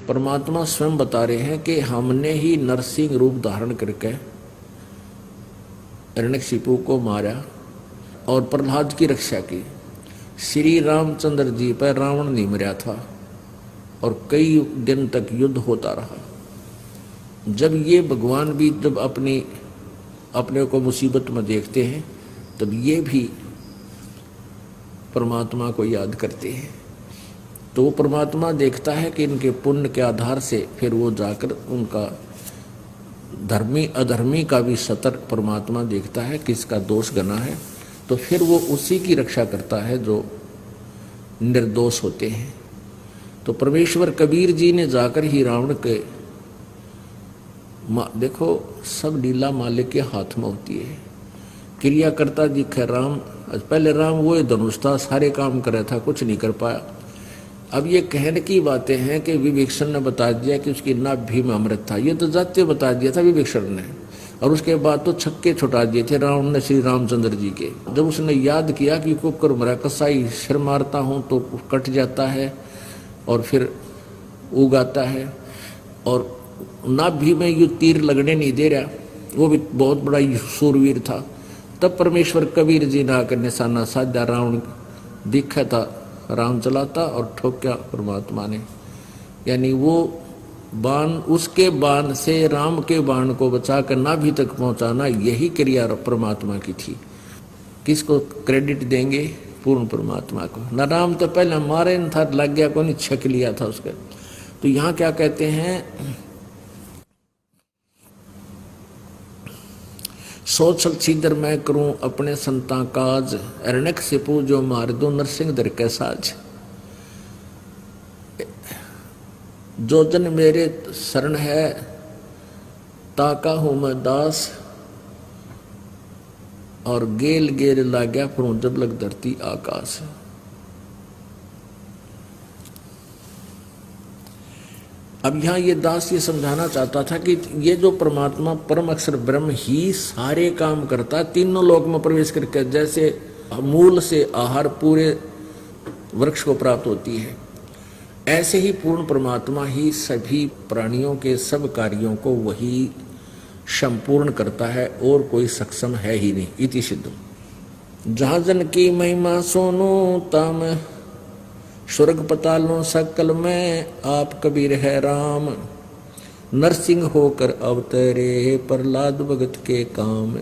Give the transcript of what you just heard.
परमात्मा स्वयं बता रहे हैं कि हमने ही नरसिंह रूप धारण करके हिरण्यकशिपु को मारा और प्रहलाद की रक्षा की। श्री रामचंद्र जी पर रावण नहीं मरा था और कई दिन तक युद्ध होता रहा। जब ये भगवान भी जब अपने को मुसीबत में देखते हैं तब ये भी परमात्मा को याद करते हैं। तो वो परमात्मा देखता है कि इनके पुण्य के आधार से फिर वो जाकर उनका धर्मी अधर्मी का भी सतर्क परमात्मा देखता है किसका दोष गना है, तो फिर वो उसी की रक्षा करता है जो निर्दोष होते हैं। तो परमेश्वर कबीर जी ने जाकर ही रावण के देखो सब लीला मालिक के हाथ में होती है। क्रियाकर्ता दिखे राम, पहले राम वो धनुष था, सारे काम कर रहा था, कुछ नहीं कर पाया। अब ये कहने की बातें हैं कि विभीषण ने बता दिया कि उसकी नाभि में अमृत था, ये तो जाते बता दिया था विभीषण ने, और उसके बाद तो छक्के छुटा दिए थे रावण ने श्री रामचंद्र जी के। जब उसने याद किया कि कुकर मरा कसाई सिर मारता हूँ तो कट जाता है और फिर उगाता है, और नाभि में ये तीर लगने नहीं दे रहा, वो भी बहुत बड़ा सूरवीर था। तब परमेश्वर कबीर जी ने आकर निशाना साधा, रावण दिखा था, राम चलाता और ठोक्या परमात्मा ने। यानी वो बाण, उसके बाण से राम के बाण को बचाकर नाभि तक पहुंचाना, यही क्रिया परमात्मा की थी। किसको क्रेडिट देंगे? पूर्ण परमात्मा को। न राम तो पहले मारे न था, लग गया को नहीं, छक लिया था उसका। तो यहाँ क्या कहते हैं, सोच सीधर मैं करूं अपने संता काज, हिरण्यकशिपु जो मार दो नरसिंह दर के साज। जो जन मेरे शरण है ताका हूं मैं दास, और गेल गेल लाग्या फरू जब लग धरती आकाश। अब यहाँ ये दास ये समझाना चाहता था कि ये जो परमात्मा परम अक्षर ब्रह्म ही सारे काम करता, तीनों लोक में प्रवेश करके, जैसे मूल से आहार पूरे वृक्ष को प्राप्त होती है, ऐसे ही पूर्ण परमात्मा ही सभी प्राणियों के सब कार्यों को वही संपूर्ण करता है, और कोई सक्षम है ही नहीं। इति सिद्ध। जहाँ जन की महिमा सोनो ताम, स्वर्ग पतालों सकल में आप कबीर है राम। नरसिंह होकर अवतरे प्रहलाद भगत के काम।